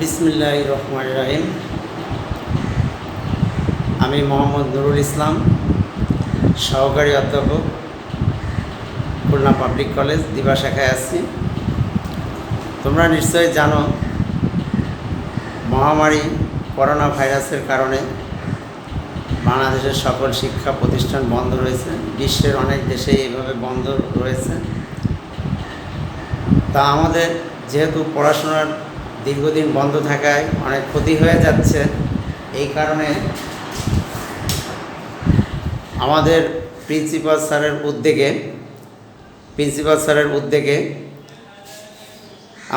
বিসমিল্লাহির রহমানির রহিম। আমি মোহাম্মদ নুরুল ইসলাম, সহকারী অধ্যাপক, খুলনা পাবলিক কলেজ দিবা শাখায় আছি। তোমরা নিশ্চয়ই জানো, মহামারী করোনা ভাইরাসের কারণে বাংলাদেশের সকল শিক্ষা প্রতিষ্ঠান বন্ধ রয়েছে। বিশ্বের অনেক দেশে এইভাবে বন্ধ রয়েছে। তা আমাদের যেহেতু পড়াশোনার দীর্ঘদিন বন্ধ থাকায় অনেক ক্ষতি হয়ে যাচ্ছে, এই কারণে আমাদের প্রিন্সিপাল স্যারের উদ্যোগে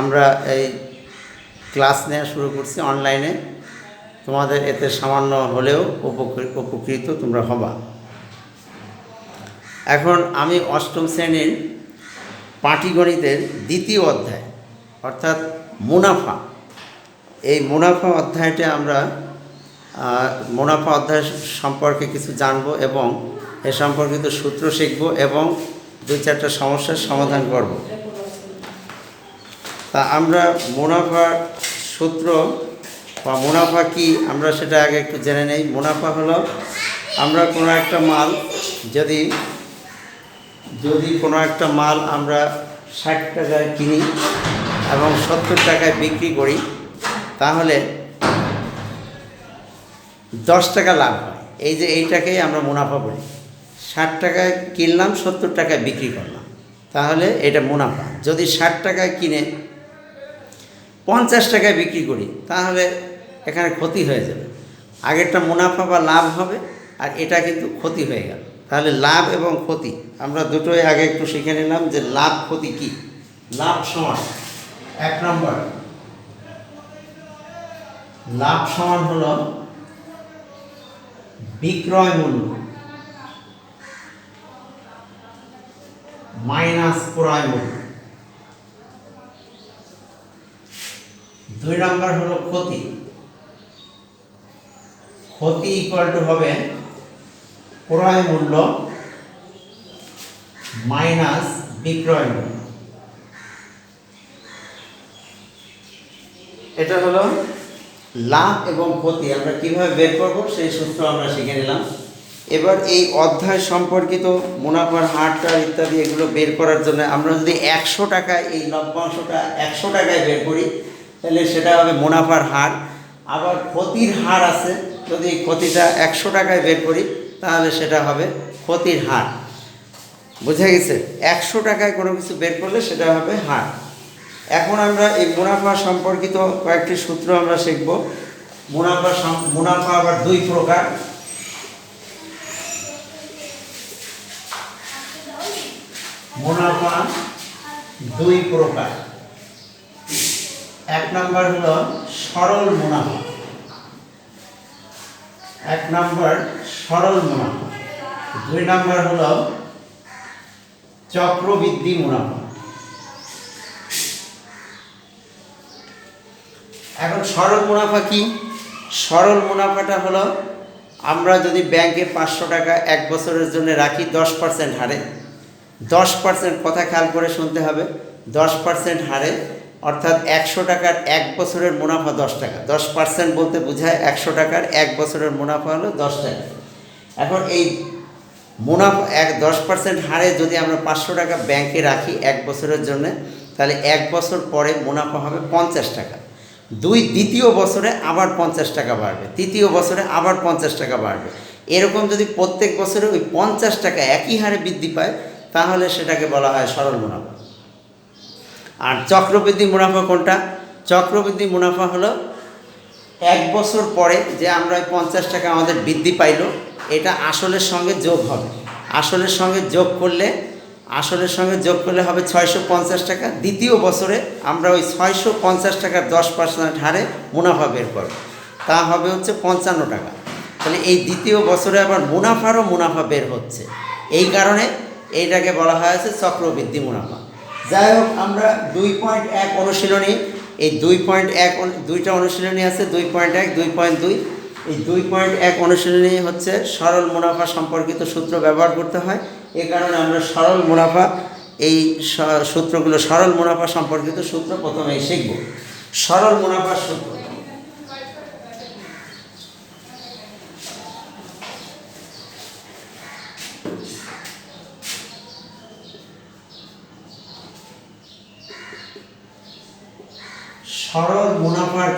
আমরা এই ক্লাস নেওয়া শুরু করছি অনলাইনে। তোমাদের এতে সামান্য হলেও উপকৃত তোমরা হবা। এখন আমি অষ্টম শ্রেণীর পাটিগণিতের দ্বিতীয় অধ্যায় অর্থাৎ মুনাফা, এই মুনাফা অধ্যায়টা আমরা মুনাফা অধ্যায় সম্পর্কে কিছু জানব এবং এ সম্পর্কিত সূত্র শিখব এবং 2-4টা সমস্যার সমাধান করব। তা আমরা মুনাফার সূত্র বা মুনাফা কি আমরা সেটা আগে একটু জেনে নেই। মুনাফা হলো আমরা কোনো একটা মাল যদি কোনো একটা মাল আমরা 60 টাকায় কিনি এবং 70 টাকায় বিক্রি করি, তাহলে 10 টাকা লাভ হয়। এইটাকেই আমরা মুনাফা বলি। 60 টাকায় কিনলাম, 70 টাকায় বিক্রি করলাম, তাহলে এটা মুনাফা। যদি 60 টাকায় কিনে 50 টাকায় বিক্রি করি, তাহলে এখানে ক্ষতি হয়ে যাবে। আগেরটা মুনাফা বা লাভ হবে, আর এটা কিন্তু ক্ষতি হয়ে গেল। তাহলে লাভ এবং ক্ষতি আমরা দুটোই আগে একটু শিখে নিলাম যে লাভ ক্ষতি কি। লাভ সমান 1 নম্বর, লাভ সমান হলো বিক্রয় মূল্য মাইনাস ক্রয় মূল্য। 2 নম্বর হলো ক্ষতি ইকুয়াল টু হবে ক্রয় মূল্য মাইনাস বিক্রয় মূল্য। এটা হলো লাভ এবং ক্ষতি আমরা কিভাবে বের করব সেই সূত্র আমরা শিখে নিলাম। এবার এই অধ্যায় সম্পর্কিত মুনাফার হারটা ইত্যাদি এগুলো বের করার জন্য আমরা যদি 100 টাকায় এই লভ্যাংশটা 100 টাকায় বের করি, তাহলে সেটা হবে মুনাফার হার। আবার ক্ষতির হার আছে, যদি ক্ষতিটা 100 টাকায় বের করি, তাহলে সেটা হবে ক্ষতির হার। বুঝে গেছে? 100 টাকায় কোনো কিছু বের করলে সেটা হবে হার। এখন আমরা এই মুনাফা সম্পর্কিত কয়েকটি সূত্র আমরা শিখব। মুনাফা আবার 2 প্রকার। মুনাফা 2 প্রকার। 1 নম্বর হলো সরল মুনাফা। 1 নম্বর সরল মুনাফা। 2 নম্বর হলো চক্রবৃদ্ধি মুনাফা। এখন সরল মুনাফা কি? সরল মুনাফাটা হলো আমরা যদি ব্যাংকে 500 টাকা 1 বছরের জন্য রাখি 10% হারে, 10% কথা খেয়াল করে শুনতে হবে, 10% হারে, অর্থাৎ 100 টাকার 1 বছরের মুনাফা 10 টাকা। 10% বলতে বোঝায় 100 টাকার 1 বছরের মুনাফা হলো 10 টাকা। এখন এই মুনাফা 10% হারে যদি আমরা 500 টাকা ব্যাংকে রাখি 1 বছরের জন্য, তাহলে 1 বছর পরে মুনাফা হবে 50 টাকা। দ্বিতীয় বছরে আবার 50 টাকা বাড়বে, তৃতীয় বছরে আবার 50 টাকা বাড়বে। এরকম যদি প্রত্যেক বছরে ওই 50 টাকা একই হারে বৃদ্ধি পায়, তাহলে সেটাকে বলা হয় সরল মুনাফা। আর চক্রবৃদ্ধি মুনাফা কোনটা? চক্রবৃদ্ধি মুনাফা হলো 1 বছর পরে যে আমরা ওই 50 টাকা আমাদের বৃদ্ধি পাইল, এটা আসলের সঙ্গে যোগ হবে। আসলের সঙ্গে যোগ করলে হবে 650 টাকা। দ্বিতীয় বছরে আমরা ওই 650 টাকার 10% হারে মুনাফা বের করব, তা হবে হচ্ছে 55 টাকা। তাহলে এই দ্বিতীয় বছরে আবার মুনাফারও মুনাফা বের হচ্ছে। এই কারণে এইটাকে বলা হয়েছে চক্রবৃদ্ধি মুনাফা। যাই হোক, আমরা 2.1 অনুশীলনী, এই 2.1 অনুশীলনী আছে, 2.1, 2.2। এই 2.1 অনুশীলনী হচ্ছে সরল মুনাফা সম্পর্কিত সূত্র ব্যবহার করতে হয়। এই কারণে আমরা সরল মুনাফা এই সূত্রগুলো, সরল মুনাফা সম্পর্কিত সূত্র প্রথমেই শিখব। সরল মুনাফার সূত্র। সরল মুনাফার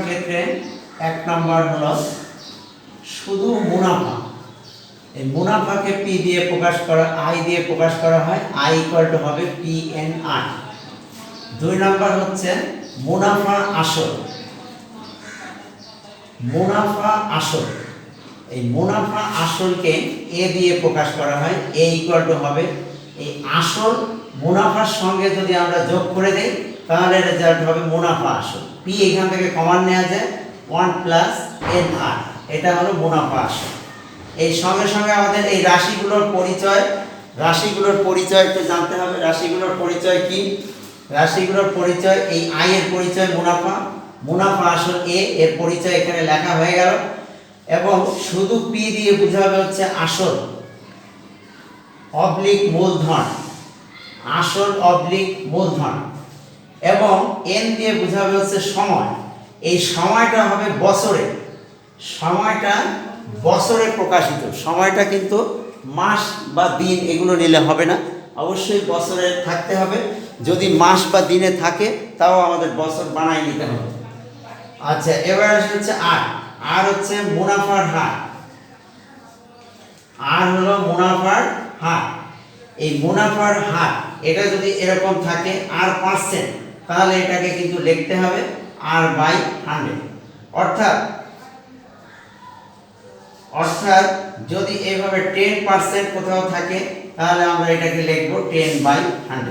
ক্ষেত্রে এক নম্বর হলো শুধু মুনাফা। এই মুনাফাকে পি দিয়ে প্রকাশ করা, আই দিয়ে প্রকাশ করা হয়, আই ইকুয়াল টু হবে পি এন আর। 2 নম্বর হচ্ছে মুনাফা আসল। এই মুনাফা আসলকে এ দিয়ে প্রকাশ করা হয়, এ ইকুয়াল টু হবে এই আসল মুনাফার সঙ্গে যদি আমরা যোগ করে দেই তাহলে রেজাল্ট হবে মুনাফা আসল। পি এখান থেকে কমন নেওয়া যায় 1 প্লাস এন আর, এটা হলো মুনাফা আসল। এই সঙ্গে সঙ্গে আমাদের এই রাশিগুলোর পরিচয় একটু জানতে হবে। রাশিগুলোর পরিচয় কি? রাশিগুলোর পরিচয়, এই আই এর পরিচয় মুনাফা আসল এ, এর পরিচয় এখানে লেখা হয়ে গেল। এবং শুধু পি দিয়ে বোঝাবে হচ্ছে আসল অবলিক মূলধন, এবং এন দিয়ে বোঝাবে হচ্ছে সময়। এই সময়টা হবে বছরে প্রকাশিত। সময়টা কিন্তু মাস বা দিন এগুলো নিলে হবে না, অবশ্যই বছরে থাকতে হবে। যদি মাস বা দিনে থাকে তাও আমাদের বছর বানাই নিতে হবে। আচ্ছা, এবার হচ্ছে আর হচ্ছে মুনাফার হার। হলো মুনাফার হার। এই মুনাফার হার এটা যদি এরকম থাকে R%, তাহলে এটাকে কিন্তু লিখতে হবে R/100। অর্থাৎ যদি এইভাবে 10% কোথাও থাকে তাহলে আমরা এটাকে লিখব 10/100।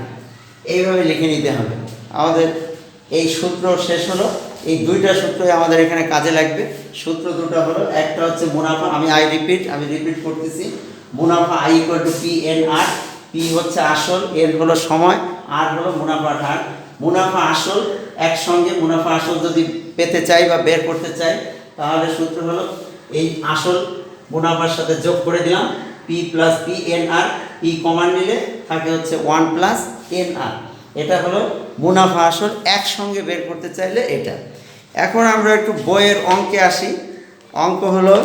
এইভাবে লিখে নিতে হবে। আমাদের এই সূত্র শেষ হলো। এই 2টা সূত্রই আমাদের এখানে কাজে লাগবে। সূত্র 2টা হলো, একটা হচ্ছে মুনাফা, আমি রিপিট করতেছি। মুনাফা I equal to P N R. P হচ্ছে আসল, এন হলো সময়, আর হলো মুনাফার হার। মুনাফা আসল একসঙ্গে, মুনাফা আসল যদি পেতে চাই বা বের করতে চাই তাহলে সূত্র হলো এই আসল মুনাফার সাথে যোগ করে দিলাম P plus P N R. P কমান নিলে থাকে হচ্ছে 1 প্লাস এন আর। এটা হলো মুনাফা আসল একসঙ্গে বের করতে চাইলে এটা। এখন আমরা একটু বইয়ের অঙ্কে আসি। অঙ্ক হলো,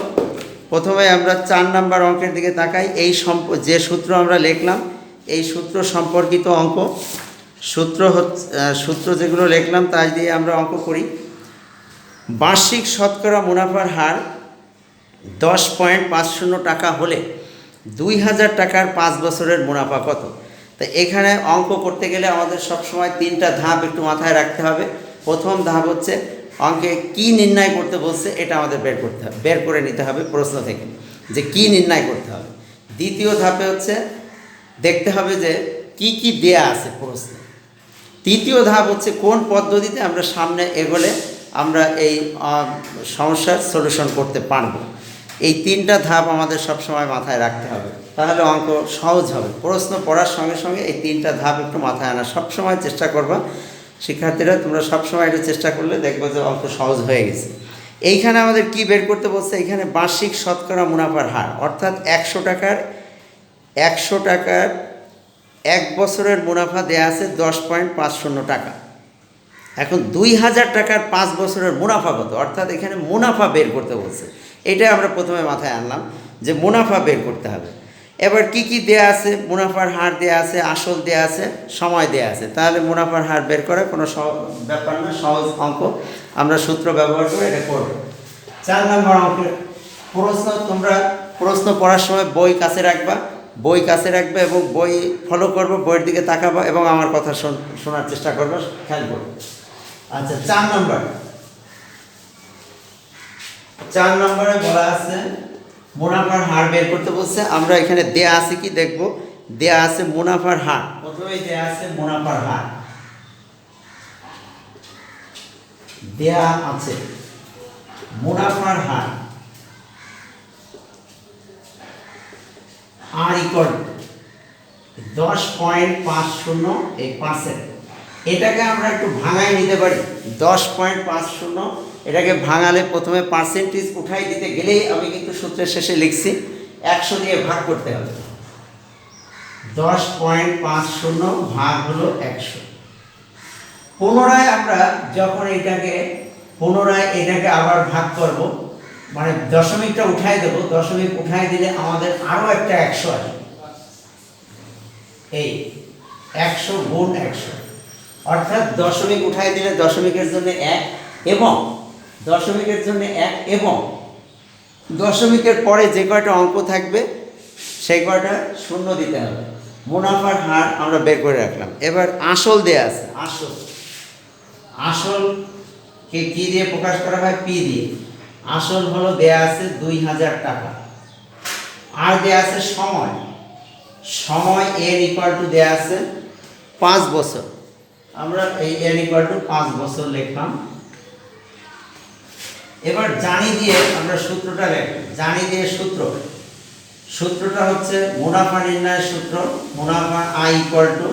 প্রথমে আমরা 4 নাম্বার অঙ্কের দিকে তাকাই। যে সূত্র আমরা লিখলাম এই সূত্র সম্পর্কিত অঙ্ক। সূত্র যেগুলো লিখলাম তাই দিয়ে আমরা অঙ্ক করি। বার্ষিক শতকরা মুনাফার হার 10.50 টাকা হলে 2000 টাকার 5 বছরের মুনাফা কত? তো এখানে অঙ্ক করতে গেলে আমাদের সবসময় 3টা ধাপ একটু মাথায় রাখতে হবে। প্রথম ধাপ হচ্ছে অঙ্কে কি নির্ণয় করতে বলছে এটা আমাদের বের করে নিতে হবে প্রশ্ন থেকে, যে কি নির্ণয় করতে হবে। দ্বিতীয় ধাপে হচ্ছে দেখতে হবে যে কি দেয়া আছে প্রশ্নে। তৃতীয় ধাপ হচ্ছে কোন পদ্ধতিতে আমরা সামনে এগোলে আমরা এই সমস্যার সলিউশন করতে পারব। এই 3টা ধাপ আমাদের সবসময় মাথায় রাখতে হবে, তাহলে অঙ্ক সহজ হবে। প্রশ্ন পড়ার সঙ্গে সঙ্গে এই 3টা ধাপ একটু মাথায় আনার সবসময় চেষ্টা করবা। শিক্ষার্থীরা তোমরা সবসময় এটা চেষ্টা করলে দেখবে যে অঙ্ক সহজ হয়ে গেছে। এইখানে আমাদের কি বের করতে বলছে? এখানে বার্ষিক শতকরা মুনাফার হার, অর্থাৎ 100 টাকার 1 বছরের মুনাফা দেয়া আছে 10.50 টাকা। এখন 2000 টাকার 5 বছরের মুনাফা কত? অর্থাৎ এখানে মুনাফা বের করতে বলছে। এটা আমরা প্রথমে মাথায় আনলাম যে মুনাফা বের করতে হবে। এবার কি দেয়া আছে? মুনাফার হার দেয়া আছে, আসল দেয়া আছে, সময় দেয়া আছে। তাহলে মুনাফার হার বের করা কোনো ব্যাপার না, সহজ অঙ্ক। আমরা সূত্র ব্যবহার করে এটা করব। 4 নম্বর অঙ্কের প্রশ্ন। তোমরা প্রশ্ন পড়ার সময় বই কাছে রাখবে এবং বই ফলো করবো, বইয়ের দিকে তাকাবো এবং আমার কথা শোনার চেষ্টা করবো, খেয়াল করবো। আচ্ছা, 4 নম্বরে বলা আছে মুনাফার হার বের করতে বলছে। আমরা এখানে দেয়া আছে কি দেখব। দেয়া আছে মুনাফার হার। প্রথমেই দেয়া আছে মুনাফার হার, দেয়া আছে মুনাফার হার আর ইকুয়াল 10.50%। এটাকে আমরা একটু ভাঙাই নিতে পারি। 10.50 এটাকে ভাঙালে প্রথমে পার্সেন্টেজ উঠাই দিতে গেলেই আমি কিন্তু সূত্রের শেষে লিখছি 100 দিয়ে ভাগ করতে হবে। 10.50 ভাগ হলো 100। পুনরায় আমরা যখন পুনরায় এটাকে আবার ভাগ করব, মানে দশমিকটা উঠাই দেব, দশমিক উঠাই দিলে আমাদের আরো একটা 100 আসবে। এই 100 গুণ 100, অর্থাৎ দশমিক উঠাই দিলে দশমিকের জন্য 1 এবং দশমিকের জন্য 1 এবং দশমিকের পরে যে কয়টা অঙ্ক থাকবে সেই কয়টা শূন্য দিতে হবে। মুনাফার হার আমরা বের করে রাখলাম। এবার আসল দেয়া আছে, আসলকে কি দিয়ে প্রকাশ করা হয়? পি দিয়ে। আসল হলো দেয়া আছে 2000 টাকা। আর দেয়া আছে সময় এর ইকুয়াল টু দেয়া আছে 5 বছর। আমরা এই এর ইকুয়াল টু 5 বছর লিখলাম। এবার জানি দিয়ে আমরা সূত্রটা লিখলাম। জানি দিয়ে সূত্রটা হচ্ছে মুনাফা নির্ণয়ের সূত্র। মুনাফা আই ইকুয়াল টু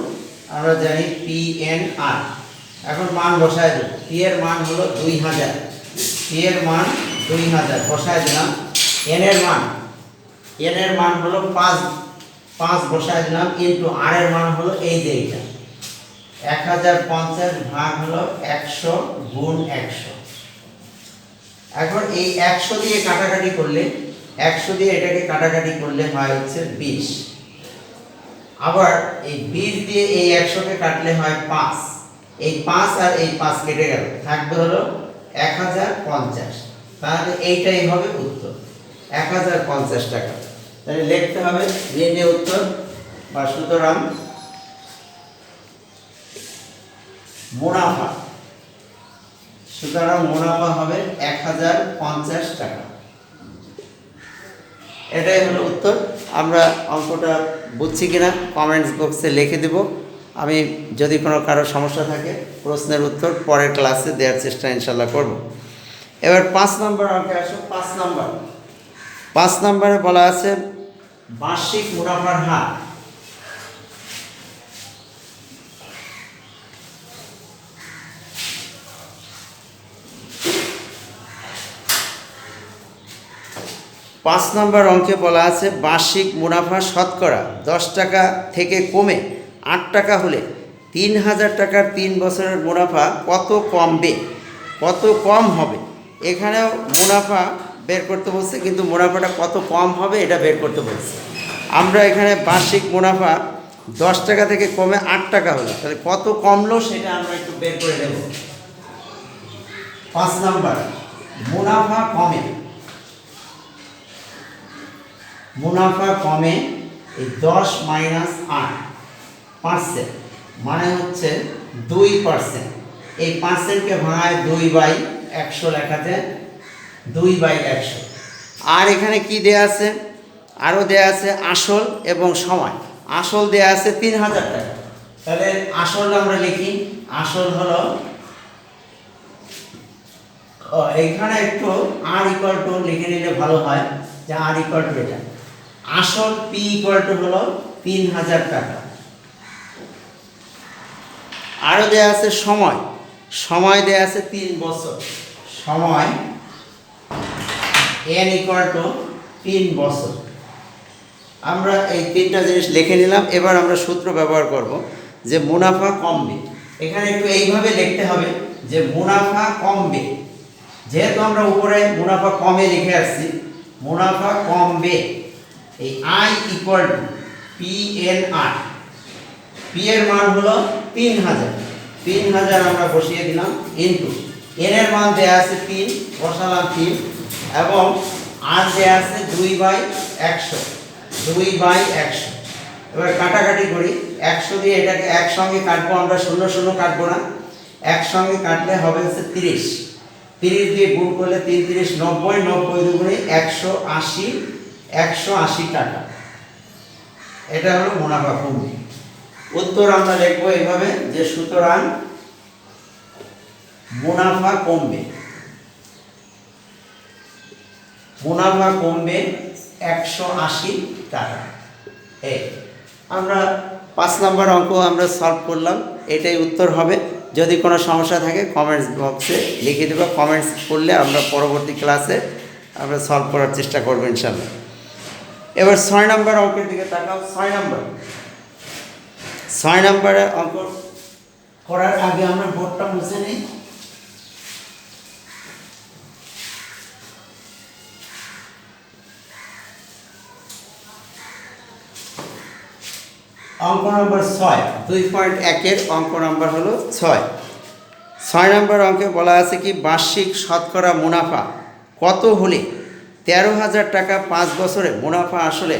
আমরা জানি পি এন আর। এখন মান বসায় দেব। পি এর মান হলো 2000, পি এর মান 2000 বসায় দিলাম। এন এর মান হলো 5 বসায় দিলাম, ইনটু আর এর মান হলো এই যে এইটা 1050 ভাগ হলো 100 গুণ 100। এখন এই 100 দিয়ে কাটাকাটি করলে, 100 দিয়ে এটাকে কাটাকাটি করলে হয় হচ্ছে 20। আবার এই 20 দিয়ে এই 100 কে কাটলে হয় 5। এই 5 আর এই 5 কেটে গেল, থাকবে হলো 1050। তাহলে এইটাই হবে উত্তর, 1050 টাকা। তাহলে লিখতে হবে নির্ণয় উত্তর বা সুতরাং মুনাফা হবে 1050 টাকা। এটাই হলো উত্তর। আমরা অঙ্কটা বুঝছি কিনা কমেন্টস বক্সে লিখে দেব। আমি যদি কোনো কারো সমস্যা থাকে প্রশ্নের উত্তর পরের ক্লাসে দেওয়ার চেষ্টা ইনশাল্লাহ করব। এবার 5 নম্বর অঙ্কে আসো। 5 নম্বরে বলা আছে বার্ষিক মুনাফার হার। পাঁচ নম্বর অঙ্কে বলা আছে বার্ষিক মুনাফা শতকরা 10 টাকা থেকে কমে 8 টাকা হলে 3000 টাকার 3 বছরের মুনাফা কত কম হবে। এখানেও মুনাফা বের করতে বলছে, কিন্তু মুনাফাটা কত কম হবে এটা বের করতে বলছে। আমরা এখানে বার্ষিক মুনাফা 10 টাকা থেকে কমে 8 টাকা হলো, তাহলে কত কমলো সেটা আমরা একটু বের করে নেব। 5 নম্বর মুনাফা কমে এই 10 মাইনাস 8% মানে হচ্ছে 2%। এই পার্সেন্টকে ভাঙায় 2/100 লেখাতে 2/100। আর এখানে কি দেয়া আছে? আরও দেয়া আছে আসল এবং সময়। আসল দেয়া আছে 3000 টাকা। তাহলে আসলটা আমরা লিখি। আসল হলো এখানে একটু আর ইকুয়াল টু লিখে নিলে ভালো হয়, যে আর ইকুয়াল টু এটা আসল পি ইকুয়াল টু হলো 3000 টাকা। আরও দেয়া আছে সময় দেয়া আছে 3 বছর। সময় এন ইকুয়াল টু 3 বছর। আমরা এই তিনটা জিনিস লিখে নিলাম। এবার আমরা সূত্র ব্যবহার করব যে মুনাফা কমবে। এখানে একটু এইভাবে লিখতে হবে যে মুনাফা কমবে, যেহেতু আমরা উপরে মুনাফা কমে লিখে আসছি, মুনাফা কমবে। এই I equal to P N R. P এর মান হলো 3000 আমরা বসিয়ে দিলাম, ইনটু এন এর মান দেয়া আছে 3 বসালাম 3 এবং আর দেয়া আছে 2/100। এবার কাটাকাটি করি। 100 দিয়ে এটাকে একসঙ্গে কাটবো, আমরা 0 কাটবো না, একসঙ্গে কাটলে হবে হচ্ছে 30 দিয়ে গুণ করলে 3 30 90 দুগুণে 180 টাকা। এটা হলো মুনাফা কমবে। উত্তর আমরা লিখবো এইভাবে যে সুতরাং মুনাফা কমবে 180 টাকা। এই আমরা 5 নম্বর অঙ্ক আমরা সলভ করলাম, এটাই উত্তর হবে। যদি কোনো সমস্যা থাকে কমেন্টস বক্সে লিখে দেবো। কমেন্টস করলে আমরা পরবর্তী ক্লাসে আমরা সলভ করার চেষ্টা করবো ইনশাআল্লাহ। এবার 6 নম্বর অঙ্কের দিকে তাকাও। 6 6 নম্বরে অঙ্ক করার আগে আমরা বোর্ডটা মুছে নিই। অঙ্ক নম্বর 6, 2.1-এর অঙ্ক নম্বর হলো 6। 6 নম্বর অঙ্কে বলা আছে কি বার্ষিক শতকরা মুনাফা কত হলে 13,000 টাকা 5 বছরে মুনাফা আসলে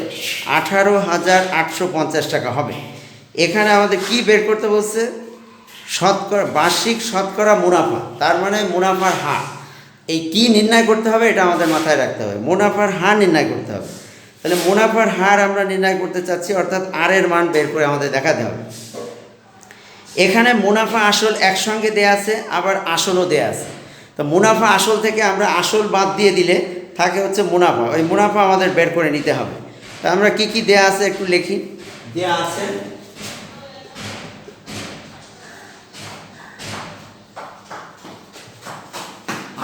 18,850 টাকা হবে। এখানে আমাদের কি বের করতে বলছে? শতকরা, বার্ষিক শতকরা মুনাফা, তার মানে মুনাফার হার। এই কি নির্ণয় করতে হবে এটা আমাদের মাথায় রাখতে হবে, মুনাফার হার নির্ণয় করতে হবে। তাহলে মুনাফার হার আমরা নির্ণয় করতে চাচ্ছি, অর্থাৎ আর এর মান বের করে আমাদের দেখাতে হবে। এখানে মুনাফা আসল একসঙ্গে দেয়া আছে, আবার আসলও দেয়া আছে। তো মুনাফা আসল থেকে আমরা আসল বাদ দিয়ে দিলে থাকে হচ্ছে মুনাফা, ওই মুনাফা আমাদের বের করে নিতে হবে। তা আমরা কি কি দেয়া আছে একটু লিখি। দেয়া আছে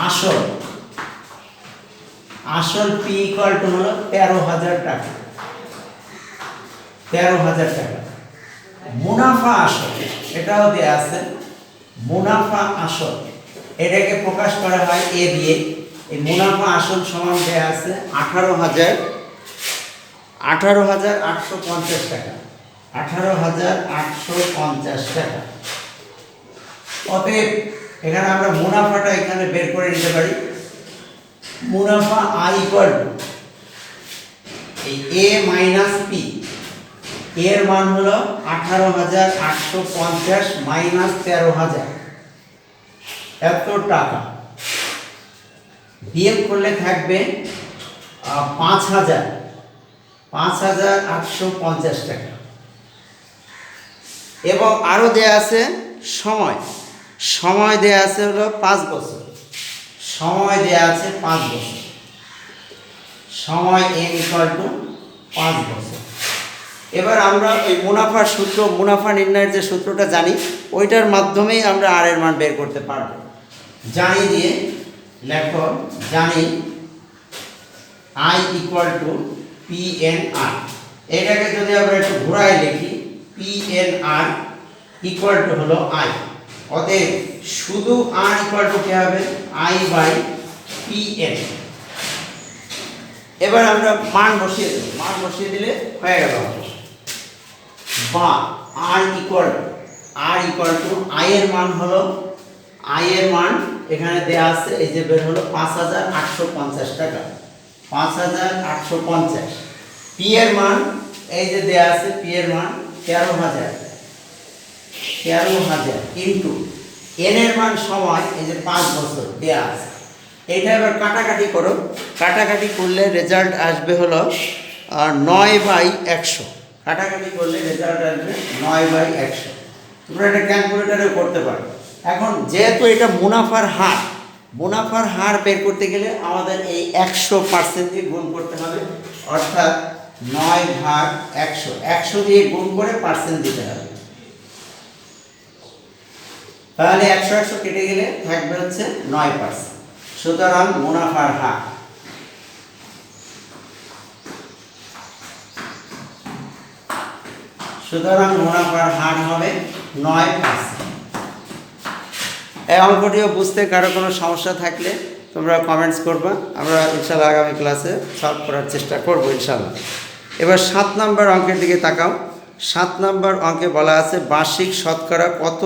আসল, আসল পি ইকুয়াল টু হলো 13,000 টাকা, 13,000 টাকা। মুনাফা আসল এটাও দেয়া আছে, মুনাফা আসল এটাকে প্রকাশ করা হয় এ দিয়ে। এই মুনাফা আসল সমান দেয়া আছে 18,850 টাকা, 18,850 টাকা। অতএব এখানে আমরা মুনাফাটা এখানে বের করে নিতে পারি। মুনাফা আই ইকুয়াল টু এই এ মাইনাস পি, এর মান হলো 18,850 মাইনাস 13,000, এত টাকা। বিয়োগ করলে থাকবে 5,850 টাকা। এবং আরও দেয়া আছে সময়, সময় দেয়া আছে হলো 5 বছর, সময় দেয়া আছে 5 বছর, সময় এন ইকুয়াল টু 5 বছর। এবার আমরা ওই মুনাফার সূত্র, মুনাফা নির্ণয়ের যে সূত্রটা জানি, ওইটার মাধ্যমেই আমরা আর এর মান বের করতে পারব। জানি দিয়ে লেখো, জানি I equal to P N R. এটাকে যদি আমরা একটু ঘোরায় লিখি, P N R equal to হলো আই। অতএব শুধু আর ইকুয়াল টু কি হবে? I by P N. এবার আমরা মান বসিয়ে দেব, মান বসিয়ে দিলে হয়ে গেল। বা আর ইকুয়াল টু আই এর মান হলো, আই এর মান এখানে দেয়া আছে, এই যে বের হলো 5,850 টাকা, 5,850। পি এর মান এই যে দেয়া আছে, পি এর মান 13,000, 13,000 ইন্টু এন এর মান সময় এই যে 5 বছর দেয়া আছে। এইটা এবার কাটাকাটি করো, কাটাকাটি করলে রেজাল্ট আসবে হলো 9/100। কাটাকাটি করলে রেজাল্ট আসবে 9/100। তোমরা এটা ক্যালকুলেটরে করতে পারো। এখন যেহেতু এটা মুনাফার হার, মুনাফার হার বের করতে গেলে আমাদের এই 100% দিয়ে গুণ করতে হবে, অর্থাৎ 9/100, 100 দিয়ে গুণ করে পার্সেন্ট দিতে হবে। তাহলে 100 কেটে গেলে থাকবে হচ্ছে 9%। সুতরাং মুনাফার হার, সুতরাং মুনাফার হার হবে 9%। এই অঙ্কটিও বুঝতে কারো কোনো সমস্যা থাকলে তোমরা কমেন্টস করবা, আমরা ইনশাআল্লাহ আগামী ক্লাসে সলভ করার চেষ্টা করব ইনশাআল্লাহ। এবার 7 নম্বর অঙ্কের দিকে তাকাও। 7 নম্বর অঙ্কে বলা আছে বার্ষিক শতকরা কত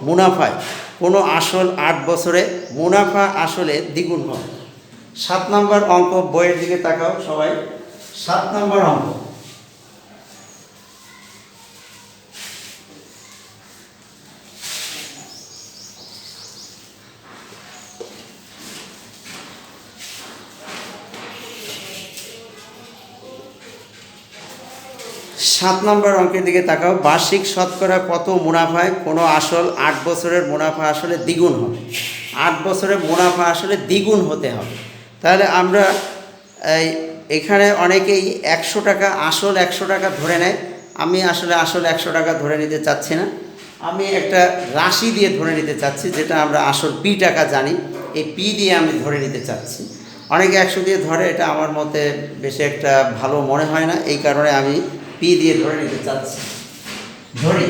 মুনাফায় কোনো আসল 8 বছরে মুনাফা আসলে দ্বিগুণ হয়। 7 নম্বর অঙ্ক, বইয়ের দিকে তাকাও সবাই। 7 নম্বর অঙ্ক, সাত নম্বর অঙ্কের দিকে তাকাও। বার্ষিক শতকরা কত মুনাফায় কোনো আসল 8 বছরের মুনাফা আসলে দ্বিগুণ হবে। 8 বছরের মুনাফা আসলে দ্বিগুণ হতে হবে। তাহলে আমরা এখানে অনেকেই 100 টাকা আসল 100 টাকা ধরে নেয়। আমি আসলে আসল 100 টাকা ধরে নিতে চাচ্ছি না, আমি একটা রাশি দিয়ে ধরে নিতে চাচ্ছি, যেটা আমরা আসল পি টাকা জানি, এই পি দিয়ে আমি ধরে নিতে চাচ্ছি। অনেকে 100 দিয়ে ধরে, এটা আমার মতে বেশি একটা ভালো মনে হয় না, এই কারণে আমি পি দিয়ে ধরে নিতে চাচ্ছি। ধরি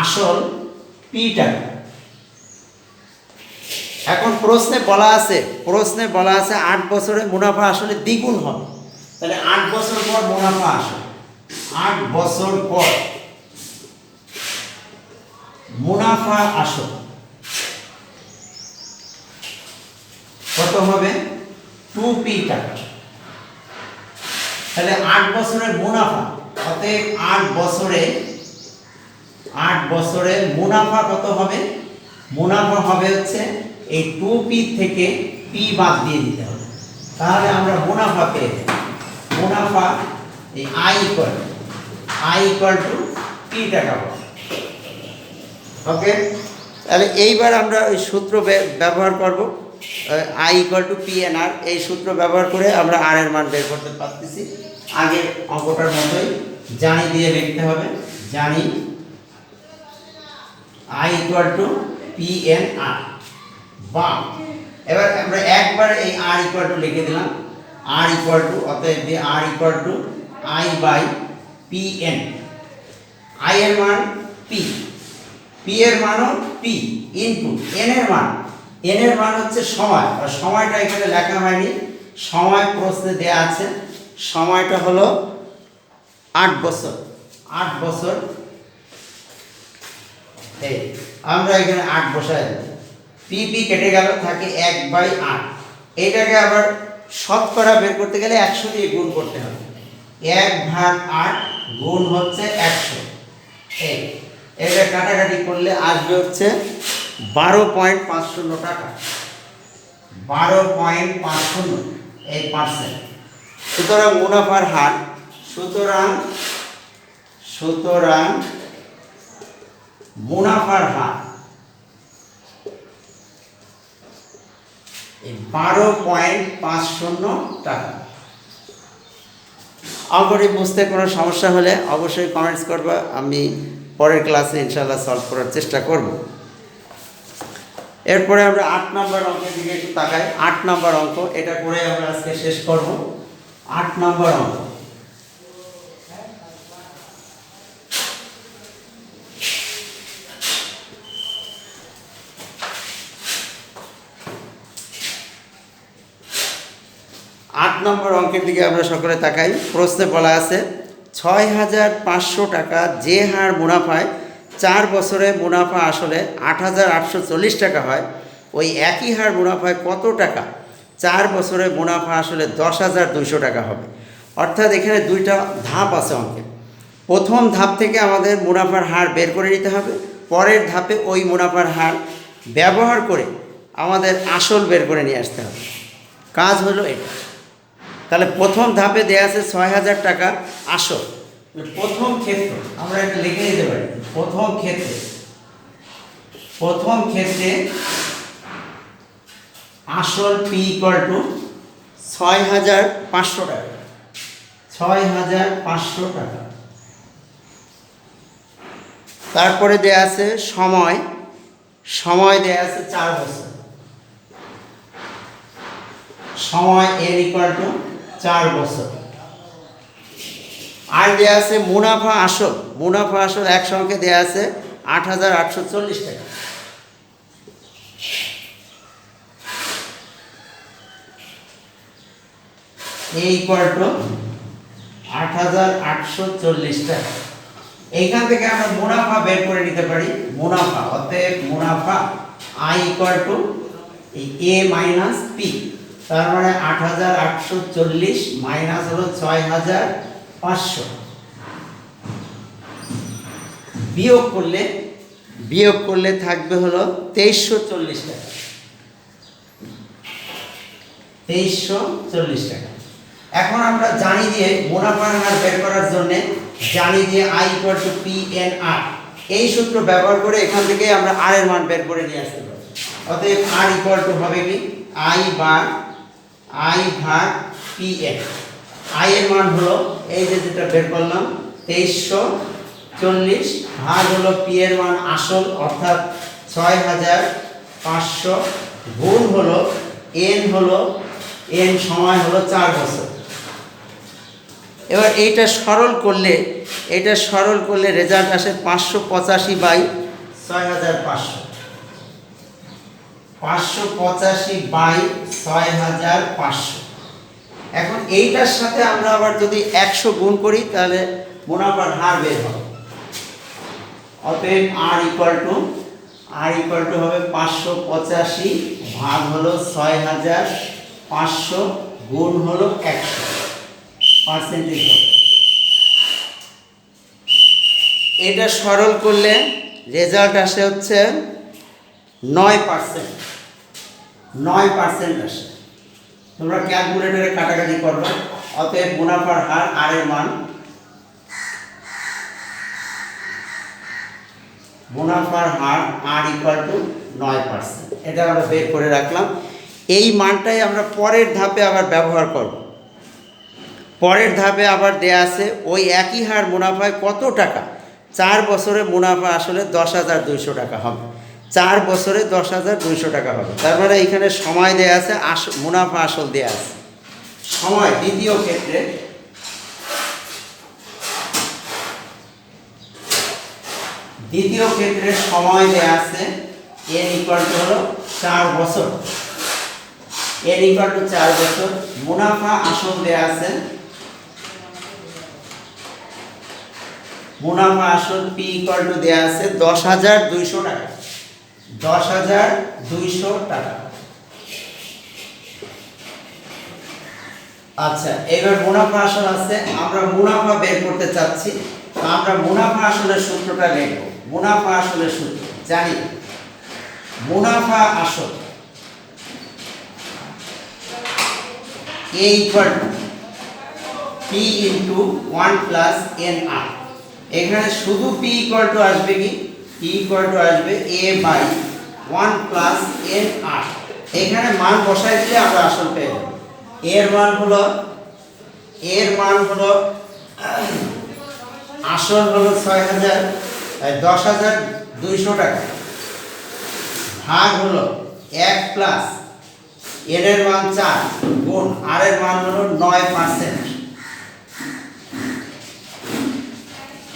আসল পি টাকা। এখন প্রশ্নে বলা আছে 8 বছরে মুনাফা আসলে দ্বিগুণ হবে। তাহলে 8 বছর পর মুনাফা আসলে 8 বছর পর মুনাফা আসল কত হবে? 2p টাকা। তাহলে 8 বছরের মুনাফা, অতএব 8 বছরে মুনাফা কত হবে? মুনাফা হবে হচ্ছে এই 2p থেকে p বাদ দিয়ে দিতে হবে, তাহলে আমরা মুনাফা পেয়ে যাব। মুনাফা এই i ইকুয়াল টু p টাকা পাবো। ওকে, তাহলে এইবার আমরা ওই সূত্র ব্যবহার করব, i ইকুয়াল টু PNR। এই সূত্র ব্যবহার করে আমরা r এর মান বের করতে পারতেছি। আগের অঙ্কটার মতোই জানি দিয়ে লিখতে হবে, জানি i ইকুয়াল টু PNR। বা এবার আমরা একবার এই r ইকুয়াল টু লিখে দিলাম, r ইকুয়াল টু, অতএব r equal to i by PN। i এর মান p, p এর মানও p ইনটু n এর মান হচ্ছে সময়, আর সময়টা এখানে লেখা হয়নি, সময় প্রশ্নে দেয়া আছে। সময়টা হলো 8 বছর। 8 বছর, এই আমরা এখানে 8 বসায় দেব, p কেটে গেল, থাকে 1/8। এটাকে আবার শতকরা বের করতে গেলে 100 দিয়ে গুণ করতে হবে। 1/8 গুণ হচ্ছে 100। এই এটা কাটাকাটি করলে আসবে হচ্ছে 12.50 টাকা। 12.50 এই পার্সেন্ট। সুতরাং মুনাফার হার, সুতরাং মুনাফার হার এই 12.50 টাকা। অঙ্কটি বুঝতে কোনো সমস্যা হলে অবশ্যই কমেন্টস করবা, আমি পরের ক্লাসে ইনশাআল্লাহ সলভ করার চেষ্টা করব। এরপরে আমরা 8 নম্বর অঙ্কের দিকে একটু তাকাই। 8 নম্বর অঙ্ক, এটা করে আমরা আজকে শেষ করব। 8 নম্বর অঙ্ক, অঙ্কের দিকে আমরা সকলে তাকাই। প্রশ্নে বলা আছে 6,500 টাকা যে হার মুনাফায় 4 বছরে মুনাফা আসলে 8,840 টাকা হয়, ওই একই হার মুনাফায় কত টাকা 4 বছরে মুনাফা আসলে 10,200 টাকা হবে। অর্থাৎ এখানে দুইটা ধাপ আছে অঙ্কে। প্রথম ধাপ থেকে আমাদের মুনাফার হার বের করে নিতে হবে, পরের ধাপে ওই মুনাফার হার ব্যবহার করে আমাদের আসল বের করে নিয়ে আসতে হবে। কাজ হলো এটা। তাহলে প্রথম ধাপে দেয়া আছে 6,000 টাকা আসল। প্রথম ক্ষেত্রে আমরা এটা লিখে দিতে পারি, প্রথম ক্ষেত্রে আসল p ইকুয়াল টু 6,500 টাকা। 6,500 টাকা। তারপরে দেয়া আছে সময় দেয়া আছে 4 বছর। সময় n ইকুয়াল টু 4 বছর। আর দেয়া আছে মুনাফা আসল একসঙ্গে দেয়া আছে 8,840 টাকা। a ইকুয়াল টু 8,840 টাকা। এইখান থেকে আমরা মুনাফা বের করে নিতে পারি। মুনাফা, অতএব মুনাফা i equal to a minus p, তার মানে 8,840 মাইনাস হলো 6,500, বিয়োগ করলে থাকবে হলো 2,340 টাকা। 2,340 টাকা। এখন আমরা জানি দিয়ে মুনাফার হার বের করার জন্য জানি দিয়ে i ইকুয়াল টু PNR, এই সূত্র ব্যবহার করে এখান থেকে আমরা r এর মান বের করে নিয়ে আসতে পারি। অতএব r ইকুয়াল টু হবে কি i ভাগ PN। i এর মান হলো এই যে যেটা বের করলাম 2,340 ভাগ হলো p এর মান আসল অর্থাৎ 6,500 গুণ হলো n সময় হলো 4 বছর। এবার এইটা সরল করলে রেজাল্ট আসে 585/6500, 585/6500। এখন এইটার সাথে আমরা আবার যদি 100 গুণ করি তাহলে মুনাফার হার বের হবে। অতএব আর ইকুয়াল টু হবে 585 ভাগ হলো 6500 গুণ হলো 100 পার্সেন্টেজ হবে। এটা সরল করলে রেজাল্ট আসে হচ্ছে 9%, 9% আসে। তোমরা ক্যালকুলেটরে কাটাকাটি করবে। অতএব মুনাফার হার আর এর মান, মুনাফার হার আর ইকুয়াল টু 9%। এটা আমরা বের করে রাখলাম। এই মানটাই আমরা পরের ধাপে আবার ব্যবহার করব। পরের ধাপে আবার দেয়া আছে ওই একই হার মুনাফায় কত টাকা, 4 বছরে মুনাফা আসলে 10,200 টাকা হবে। 4 বছরে 10,200 টাকা হবে। তার মানে এখানে সময় দেয়া আছে, মুনাফা আসল দেয়া আছে। সময় দ্বিতীয় ক্ষেত্রে সময় দেয়া আছে n ইকুয়াল টু হলো 4 বছর, n ইকুয়াল টু 4 বছর। মুনাফা আসল দেয়া আছে, মুনাফা আসল p ইকুয়াল টু দেয়া আছে 10,200 টাকা, 10,200 টাকা। আচ্ছা, এবার মুনাফা আসল আছে, আমরা মুনাফা বের করতে চাচ্ছি। আমরা মুনাফা আসলের সূত্রটা লিখব। মুনাফা আসলের সূত্র জানি, মুনাফা আসল a equal to p into 1 plus nr। এখানে শুধু p ইকুয়াল টু আসবে কি, p ইকুয়াল টু আসবে a বাই 1 প্লাস nr। এখানে মান বসাই দিলে আমরা আসল পেয়ে যাব। এর মান হলো আসল হলো 10,200 টাকা, ভাগ হলো 1 প্লাস এর মান 4 গুণ আর এর মান হলো 9%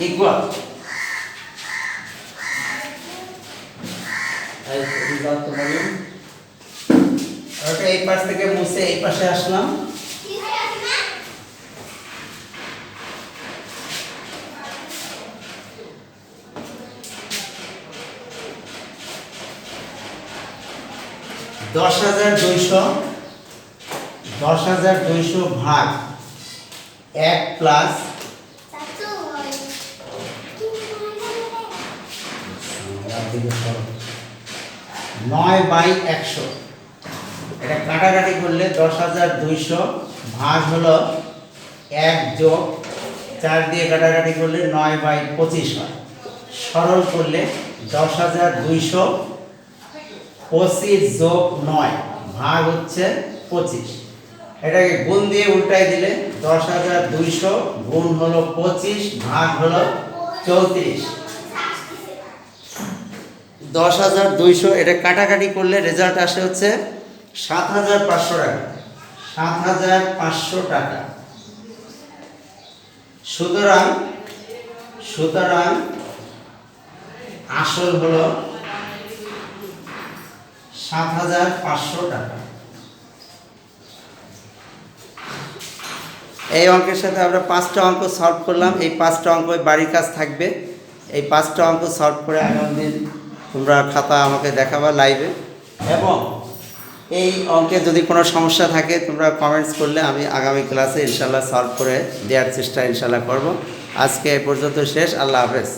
ইকুয়াল। এই পাশ থেকে মুছে এই পাশে আসলাম। দশ হাজার দুইশো ভাগ 1 প্লাস 9/100। এটা কাটাকাটি করলে 10,200 ভাগ হলো 1 যোগ 4 দিয়ে কাটাকাটি করলে 9/25 হয়। সরল করলে 10,200 25 যোগ 9 ভাগ হচ্ছে 25। এটাকে গুণ দিয়ে উল্টাই দিলে 10,200 গুণ হলো 25 ভাগ হলো 34। 10,200 এটা কাটাকাটি করলে রেজাল্ট আসে হচ্ছে 7,500 টাকা, 7,500 টাকা। সুতরাং আসল হলো 7,500 টাকা। এই অঙ্কের সাথে আমরা 5টা অঙ্ক সলভ করলাম। এই 5টা অঙ্ক বাড়ির কাজ থাকবে। এই 5টা অঙ্ক সলভ করে আগামী দিন তোমরা খাতা আমাকে দেখাবা লাইভে। এবং এই অঙ্কে যদি কোনো সমস্যা থাকে তোমরা কমেন্টস করলে আমি আগামী ক্লাসে ইনশাল্লাহ সলভ করে দেওয়ার চেষ্টা ইনশাল্লাহ করব। আজকে এ পর্যন্ত শেষ। আল্লাহ হাফেজ।